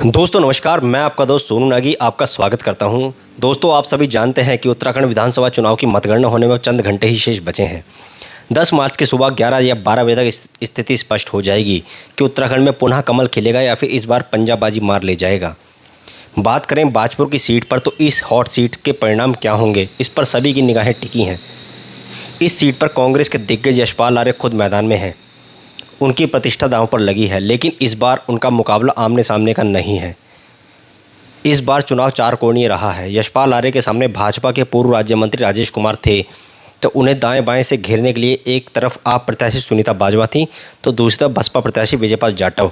दोस्तों नमस्कार, मैं आपका दोस्त सोनू नागी आपका स्वागत करता हूं। दोस्तों आप सभी जानते हैं कि उत्तराखंड विधानसभा चुनाव की मतगणना होने में चंद घंटे ही शेष बचे हैं। 10 मार्च की सुबह 11 या 12 बजे तक स्थिति स्पष्ट हो जाएगी कि उत्तराखंड में पुनः कमल खिलेगा या फिर इस बार पंजाबाजी मार ले जाएगा। बात करें बाजपुर की सीट पर तो इस हॉट सीट के परिणाम क्या होंगे, इस पर सभी की निगाहें टिकी हैं। इस सीट पर कांग्रेस के दिग्गज यशपाल आर्य खुद मैदान में हैं। उनकी प्रतिष्ठा दांव पर लगी है, लेकिन इस बार उनका मुकाबला आमने सामने का नहीं है। इस बार चुनाव चार कोणीय रहा है। यशपाल आर्य के सामने भाजपा के पूर्व राज्य मंत्री राजेश कुमार थे, तो उन्हें दाएं बाएं से घेरने के लिए एक तरफ आप प्रत्याशी सुनीता बाजवा थी, तो दूसरी तरफ बसपा प्रत्याशी विजयपाल जाटव।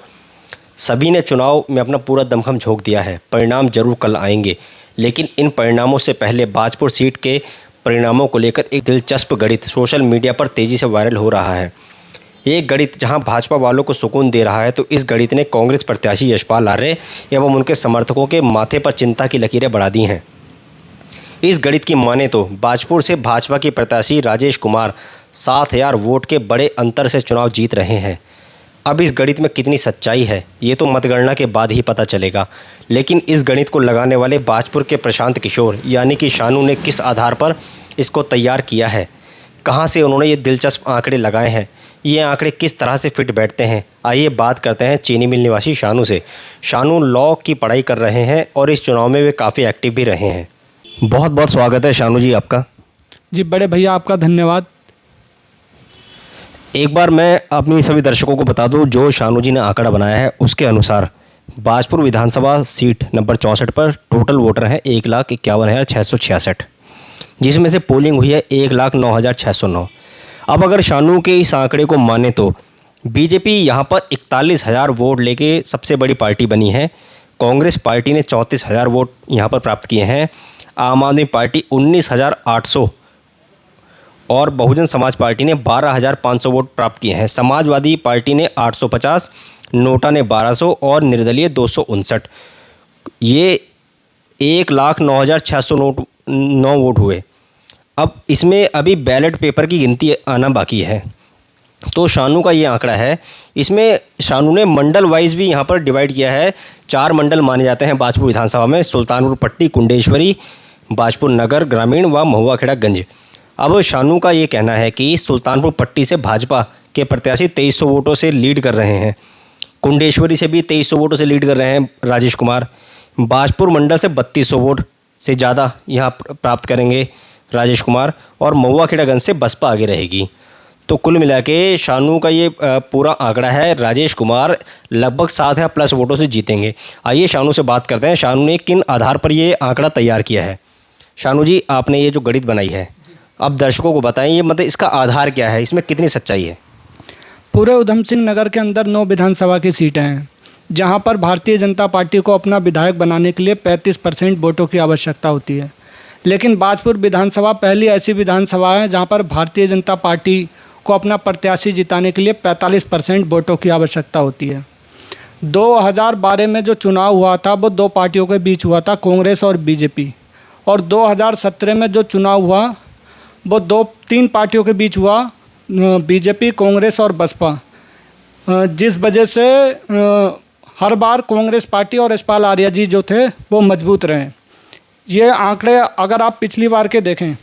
सभी ने चुनाव में अपना पूरा दमखम झोंक दिया है। परिणाम जरूर कल आएंगे, लेकिन इन परिणामों से पहले बाजपुर सीट के परिणामों को लेकर एक दिलचस्प गणित सोशल मीडिया पर तेज़ी से वायरल हो रहा है। एक गणित जहां भाजपा वालों को सुकून दे रहा है, तो इस गणित ने कांग्रेस प्रत्याशी यशपाल आर्य एवं उनके समर्थकों के माथे पर चिंता की लकीरें बढ़ा दी हैं। इस गणित की माने तो बाजपुर से भाजपा के प्रत्याशी राजेश कुमार 7,000 वोट के बड़े अंतर से चुनाव जीत रहे हैं। अब इस गणित में कितनी सच्चाई है, ये तो मतगणना के बाद ही पता चलेगा। लेकिन इस गणित को लगाने वाले बाजपुर के प्रशांत किशोर यानी कि शानू ने किस आधार पर इसको तैयार किया है, कहाँ से उन्होंने ये दिलचस्प आंकड़े लगाए हैं, ये आंकड़े किस तरह से फिट बैठते हैं, आइए बात करते हैं चीनी मिल निवासी शानू से। शानू लॉ की पढ़ाई कर रहे हैं और इस चुनाव में वे काफ़ी एक्टिव भी रहे हैं। बहुत बहुत स्वागत है शानू जी आपका। जी बड़े भैया आपका धन्यवाद। एक बार मैं अपनी सभी दर्शकों को बता दूं, जो शानू जी ने आंकड़ा बनाया है उसके अनुसार बाजपुर विधानसभा सीट नंबर 64 पर टोटल वोटर हैं 1,51,666, जिसमें से पोलिंग हुई है 1,09,609। अब अगर शानू के इस आंकड़े को माने तो बीजेपी यहाँ पर 41,000 वोट लेके सबसे बड़ी पार्टी बनी है। कांग्रेस पार्टी ने 34,000 वोट यहाँ पर प्राप्त किए हैं। आम आदमी पार्टी 19,800 और बहुजन समाज पार्टी ने 12,500 वोट प्राप्त किए हैं। समाजवादी पार्टी ने 850, नोटा ने 1200 और निर्दलीय 259। ये 1,09,609 वोट हुए। अब इसमें अभी बैलेट पेपर की गिनती आना बाकी है। तो शानू का ये आंकड़ा है। इसमें शानू ने मंडल वाइज भी यहाँ पर डिवाइड किया है। 4 मंडल माने जाते हैं बाजपुर विधानसभा में: सुल्तानपुर पट्टी, कुंडेश्वरी, बाजपुर नगर ग्रामीण व महुआ खेड़ा गंज। अब शानू का ये कहना है कि सुल्तानपुर पट्टी से भाजपा के प्रत्याशी 2300 वोटों से लीड कर रहे हैं। कुंडेश्वरी से भी 2300 वोटों से लीड कर रहे हैं राजेश कुमार। बाजपुर मंडल से 3200 वोट से ज़्यादा यहाँ प्राप्त करेंगे राजेश कुमार, और महुआ खेड़ागंज से बसपा आगे रहेगी। तो कुल मिला के शानू का ये पूरा आंकड़ा है। राजेश कुमार लगभग 7,000 प्लस वोटों से जीतेंगे। आइए शानू से बात करते हैं, शानू ने किन आधार पर ये आंकड़ा तैयार किया है। शानू जी, आपने ये जो गणित बनाई है, अब दर्शकों को बताएं, ये मतलब इसका आधार क्या है, इसमें कितनी सच्चाई है। पूरे उधम सिंह नगर के अंदर 9 विधानसभा की सीटें हैं, जहां पर भारतीय जनता पार्टी को अपना विधायक बनाने के लिए 35% वोटों की आवश्यकता होती है। लेकिन बाजपुर विधानसभा पहली ऐसी विधानसभा है जहां पर भारतीय जनता पार्टी को अपना प्रत्याशी जिताने के लिए 45% वोटों की आवश्यकता होती है। 2012 में जो चुनाव हुआ था वो 2 पार्टियों के बीच हुआ था, कांग्रेस और बीजेपी। और 2017 में जो चुनाव हुआ वो 3 पार्टियों के बीच हुआ, बीजेपी, कांग्रेस और बसपा। जिस वजह से हर बार कांग्रेस पार्टी और यशपाल आर्य जी जो थे वो मजबूत रहे। ये आंकड़े अगर आप पिछली बार के देखें,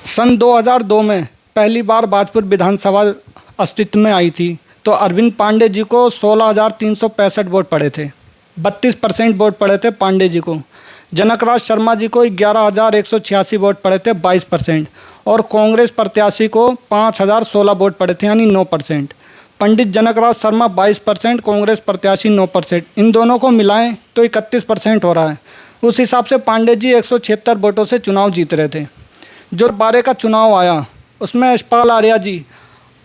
सन 2002 में पहली बार बाजपुर विधानसभा अस्तित्व में आई थी, तो अरविंद पांडे जी को 16,365 वोट पड़े थे, 32% वोट पड़े थे पांडे जी को। जनकराज शर्मा जी को 11,186 वोट पड़े थे, 22%। और कांग्रेस प्रत्याशी को 5,016 वोट पड़े थे, यानी 9%। पंडित जनकराज शर्मा 22%, कांग्रेस प्रत्याशी 9%। इन दोनों को मिलाएं तो 31% हो रहा है। उस हिसाब से पांडे जी 176 वोटों से चुनाव जीत रहे थे। जो 12 का चुनाव आया उसमें यशपाल आर्य जी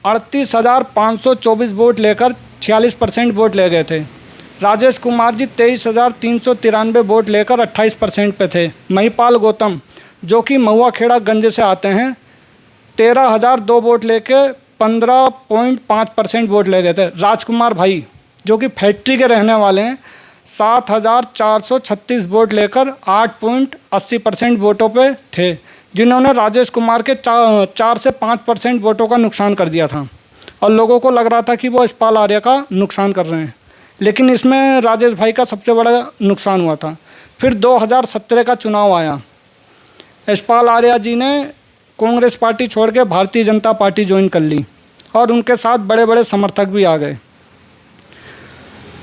38,524 वोट लेकर 46% वोट ले गए थे। राजेश कुमार जी 23,393 वोट लेकर 28% पे थे। महिपाल गौतम जो कि महुआ खेड़ा गंज से आते हैं 13,002 वोट लेके 15.5% वोट ले गए थे। राजकुमार भाई जो कि फैक्ट्री के रहने वाले हैं 7,436 वोट लेकर 8.80% वोटों पे थे, जिन्होंने राजेश कुमार के 4 से 5% वोटों का नुकसान कर दिया था और लोगों को लग रहा था कि वो यशपाल आर्य का नुकसान कर रहे हैं। लेकिन इसमें राजेश भाई का सबसे बड़ा नुकसान हुआ था। फिर 2017 का चुनाव आया, यशपाल आर्या जी ने कांग्रेस पार्टी छोड़ के भारतीय जनता पार्टी ज्वाइन कर ली और उनके साथ बड़े बड़े समर्थक भी आ गए।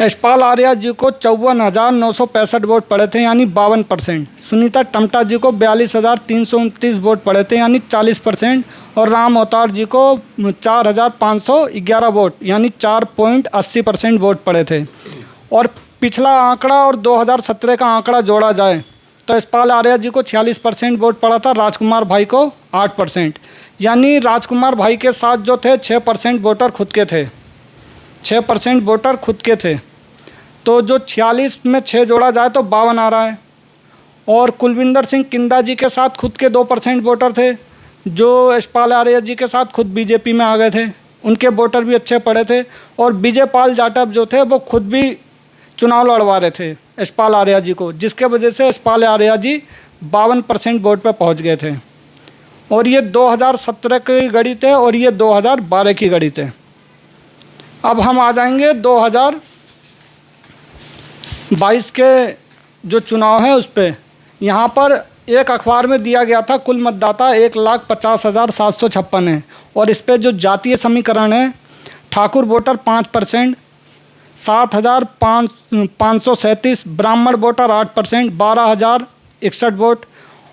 यशपाल आर्या जी को 54,965 वोट पड़े थे, यानी 52%। सुनीता टम्टा जी को 42,329 वोट पड़े थे, यानी 40%। और राम अवतार जी को 4,511 वोट, यानी 4.80% वोट पड़े थे। और पिछला आंकड़ा और 2017 का आंकड़ा जोड़ा जाए तो यशपाल आर्या जी को 46% वोट पड़ा था, राजकुमार भाई को 8%। यानी राजकुमार भाई के साथ जो थे 6% वोटर खुद के थे, 6% वोटर खुद के थे। तो जो 46 में 6 जोड़ा जाए तो 52 आ रहा है। और कुलविंदर सिंह किंदा जी के साथ खुद के 2% वोटर थे, जो यशपाल आर्या जी के साथ खुद बीजेपी में आ गए थे, उनके वोटर भी अच्छे पड़े थे। और विजय पाल जाटव जो थे वो खुद भी चुनाव लड़वा रहे थे यशपाल आर्या जी को, जिसके वजह से यशपाल आर्या जी 52% वोट पर पहुंच गए थे। और ये 2017 की गणित है और ये 2012 की गणित है। अब हम आ जाएंगे 2022 के जो चुनाव है उस पर। यहाँ पर एक अखबार में दिया गया था कुल मतदाता 1,50,756 है। और इस पर जो जातीय समीकरण है, ठाकुर वोटर 5%, 7,537, ब्राह्मण वोटर 8%, 12,061 वोट।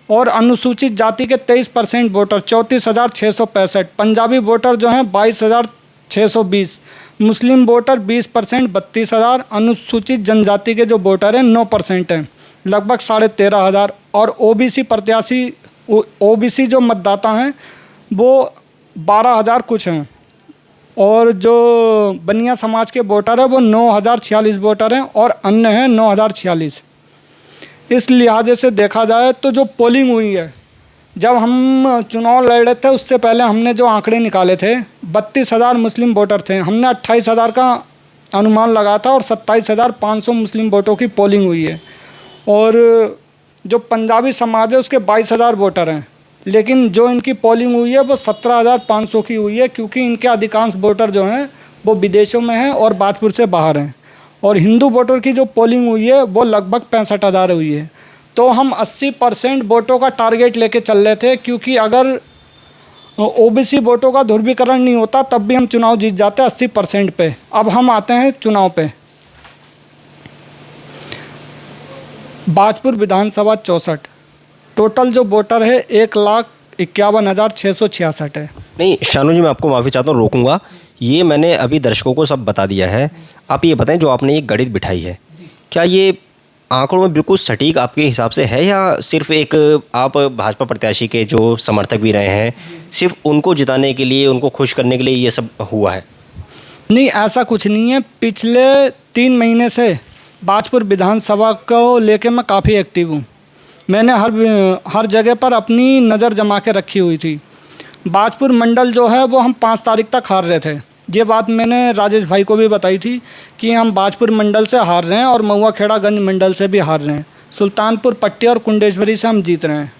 और अनुसूचित जाति के 23% वोटर 34,665, पंजाबी वोटर जो हैं 22,620, मुस्लिम वोटर 20% 32,000, अनुसूचित जनजाति के जो वोटर हैं 9% हैं, लगभग 13,500। और ओबीसी प्रत्याशी, ओबीसी जो मतदाता हैं वो 12,000 कुछ हैं। और जो बनिया समाज के वोटर हैं वो 9,046 वोटर हैं और अन्य हैं 9,046। इस लिहाजे से देखा जाए तो जो पोलिंग हुई है, जब हम चुनाव लड़ रहे थे उससे पहले हमने जो आंकड़े निकाले थे, 32,000 मुस्लिम वोटर थे। हमने 28,000 का अनुमान लगाया था और 27,500 मुस्लिम वोटों की पोलिंग हुई है। और जो पंजाबी समाज है उसके 22,000 वोटर हैं, लेकिन जो इनकी पोलिंग हुई है वो 17,500 की हुई है, क्योंकि इनके अधिकांश वोटर जो हैं वो विदेशों में हैं और बाजपुर से बाहर हैं। और हिंदू वोटर की जो पोलिंग हुई है वो लगभग 65,000 हुई है। तो हम 80% वोटों का टारगेट लेके चल रहे थे, क्योंकि अगर ओबीसी वोटों का ध्रुवीकरण नहीं होता तब भी हम चुनाव जीत जाते 80% पे। अब हम आते हैं चुनाव पे। बाजपुर विधानसभा 64, टोटल जो वोटर है 1,51,666 है। नहीं शानू जी, मैं आपको माफ़ी चाहता हूँ, रोकूंगा। ये मैंने अभी दर्शकों को सब बता दिया है। आप ये बताएं, जो आपने ये गणित बिठाई है, क्या ये आंकड़ों में बिल्कुल सटीक आपके हिसाब से है, या सिर्फ एक आप भाजपा प्रत्याशी के जो समर्थक भी रहे हैं, सिर्फ उनको जिताने के लिए, उनको खुश करने के लिए ये सब हुआ है? नहीं, ऐसा कुछ नहीं है। पिछले 3 महीने से बाजपुर विधानसभा को लेके मैं काफ़ी एक्टिव हूँ। मैंने हर जगह पर अपनी नज़र जमा के रखी हुई थी। बाजपुर मंडल जो है वो हम 5 तारीख तक हार रहे थे। ये बात मैंने राजेश भाई को भी बताई थी कि हम बाजपुर मंडल से हार रहे हैं और महुआ खेड़ागंज मंडल से भी हार रहे हैं। सुल्तानपुर पट्टी और कुंडेश्वरी से हम जीत रहे हैं।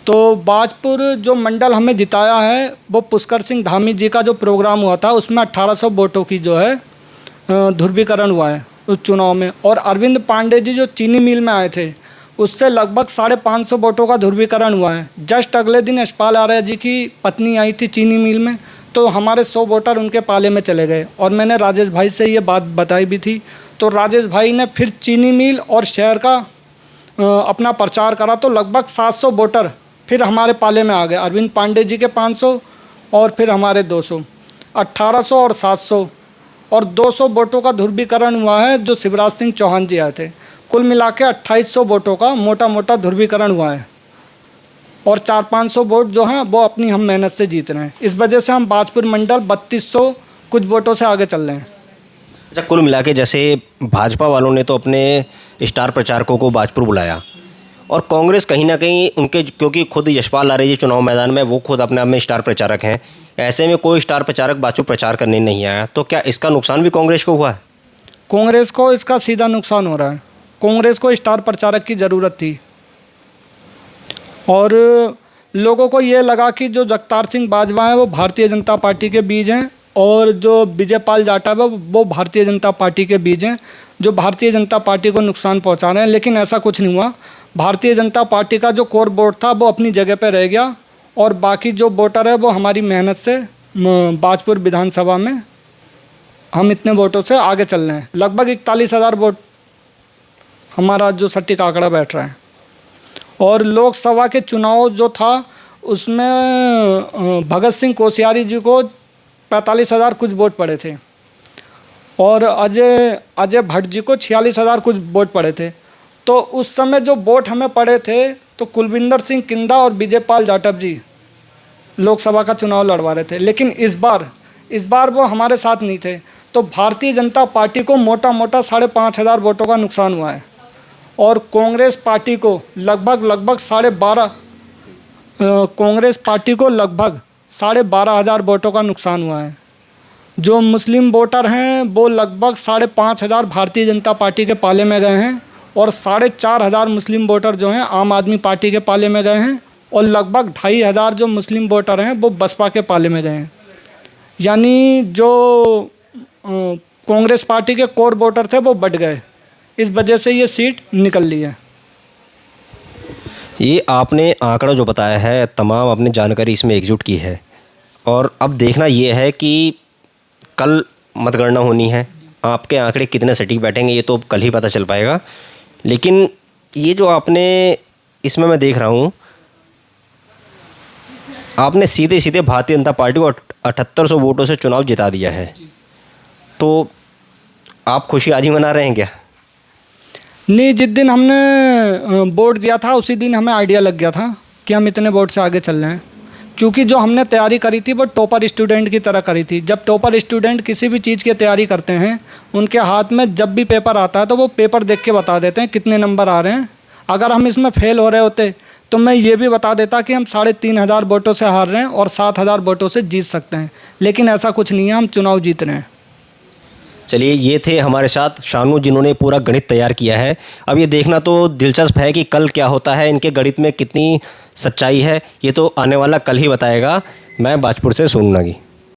तो बाजपुर जो मंडल हमें जिताया है वो पुष्कर सिंह धामी जी का जो प्रोग्राम हुआ था उसमें 1800 वोटों की जो है ध्रुवीकरण हुआ है उस चुनाव में। और अरविंद पांडे जी जो चीनी मिल में आए थे उससे लगभग 550 वोटों का ध्रुवीकरण हुआ है। जस्ट अगले दिन यशपाल आर्या जी की पत्नी आई थी चीनी मिल में, तो हमारे 100 वोटर उनके पाले में चले गए। और मैंने राजेश भाई से ये बात बताई भी थी, तो राजेश भाई ने फिर चीनी मिल और शहर का अपना प्रचार करा, तो लगभग 700 वोटर फिर हमारे पाले में आ गए। अरविंद पांडे जी के 500 और फिर हमारे 200, 1800 और 700 और 200 वोटों का ध्रुवीकरण हुआ है जो शिवराज सिंह चौहान जी आए थे। कुल मिला के 2800 वोटों का मोटा मोटा ध्रुवीकरण हुआ है। और 400-500 वोट जो हैं वो अपनी हम मेहनत से जीत रहे हैं। इस वजह से हम बाजपुर मंडल 3200 कुछ वोटों से आगे चल रहे हैं। अच्छा, कुल मिला के जैसे भाजपा वालों ने तो अपने स्टार प्रचारकों को बाजपुर बुलाया, और कांग्रेस कहीं ना कहीं उनके, क्योंकि खुद यशपाल आर्या जी चुनाव मैदान में, वो खुद अपने आप में स्टार प्रचारक हैं, ऐसे में कोई स्टार प्रचारक बाजपुर प्रचार करने नहीं आया, तो क्या इसका नुकसान भी कांग्रेस को हुआ है? कांग्रेस को इसका सीधा नुकसान हो रहा है। कांग्रेस को स्टार प्रचारक की ज़रूरत थी और लोगों को ये लगा कि जो जगतार सिंह बाजवा हैं वो भारतीय जनता पार्टी के बीज हैं और जो विजयपाल जाटव है वो भारतीय जनता पार्टी के बीज हैं, जो भारतीय जनता पार्टी को नुकसान पहुंचा रहे हैं। लेकिन ऐसा कुछ नहीं हुआ। भारतीय जनता पार्टी का जो कोर वोट था वो अपनी जगह पर रह गया और बाकी जो वोटर है वो हमारी मेहनत से बाजपुर विधानसभा में हम इतने वोटों से आगे चल रहे हैं। लगभग 41,000 वोट हमारा जो सटीक आंकड़ा बैठ रहा है। और लोकसभा के चुनाव जो था उसमें भगत सिंह कोश्यारी जी को 45,000 कुछ वोट पड़े थे और अजय भट्ट जी को 46,000 कुछ वोट पड़े थे। तो उस समय जो वोट हमें पड़े थे तो कुलविंदर सिंह किंदा और विजयपाल जाटव जी लोकसभा का चुनाव लड़वा रहे थे। लेकिन इस बार वो हमारे साथ नहीं थे। तो भारतीय जनता पार्टी को मोटा 5,500 वोटों का नुकसान हुआ है और कांग्रेस पार्टी को लगभग 12,500 वोटों का नुकसान हुआ है। जो मुस्लिम वोटर हैं वो लगभग 5,500 भारतीय जनता पार्टी के पाले में गए हैं और 4,500 मुस्लिम वोटर जो हैं आम आदमी पार्टी के पाले में गए हैं और लगभग 2,500 जो मुस्लिम वोटर हैं वो बसपा के पाले में गए हैं। यानी जो कांग्रेस पार्टी के कोर वोटर थे वो बढ़ गए। इस वजह से ये सीट निकल ली है। ये आपने आंकड़ा जो बताया है तमाम आपने जानकारी इसमें एकजुट की है और अब देखना ये है कि कल मतगणना होनी है। आपके आंकड़े कितने सटीक बैठेंगे ये तो कल ही पता चल पाएगा। लेकिन ये जो आपने इसमें मैं देख रहा हूँ आपने सीधे सीधे भारतीय जनता पार्टी को 7800 वोटों से चुनाव जिता दिया है। तो आप खुशी आज ही मना रहे हैं क्या? नहीं, जिस दिन हमने वोट दिया था उसी दिन हमें आइडिया लग गया था कि हम इतने वोट से आगे चल रहे हैं। क्योंकि जो हमने तैयारी करी थी वो टॉपर स्टूडेंट की तरह करी थी। जब टॉपर स्टूडेंट किसी भी चीज़ की तैयारी करते हैं उनके हाथ में जब भी पेपर आता है तो वो पेपर देख के बता देते हैं कितने नंबर आ रहे हैं। अगर हम इसमें फेल हो रहे होते तो मैं ये भी बता देता कि हम 3,500 वोटों से हार रहे हैं और 7,000 वोटों से जीत सकते हैं। लेकिन ऐसा कुछ नहीं है, हम चुनाव जीत रहे हैं। चलिए, ये थे हमारे साथ शानू जिन्होंने पूरा गणित तैयार किया है। अब ये देखना तो दिलचस्प है कि कल क्या होता है, इनके गणित में कितनी सच्चाई है, ये तो आने वाला कल ही बताएगा। मैं बाजपुर से सोनू नागी।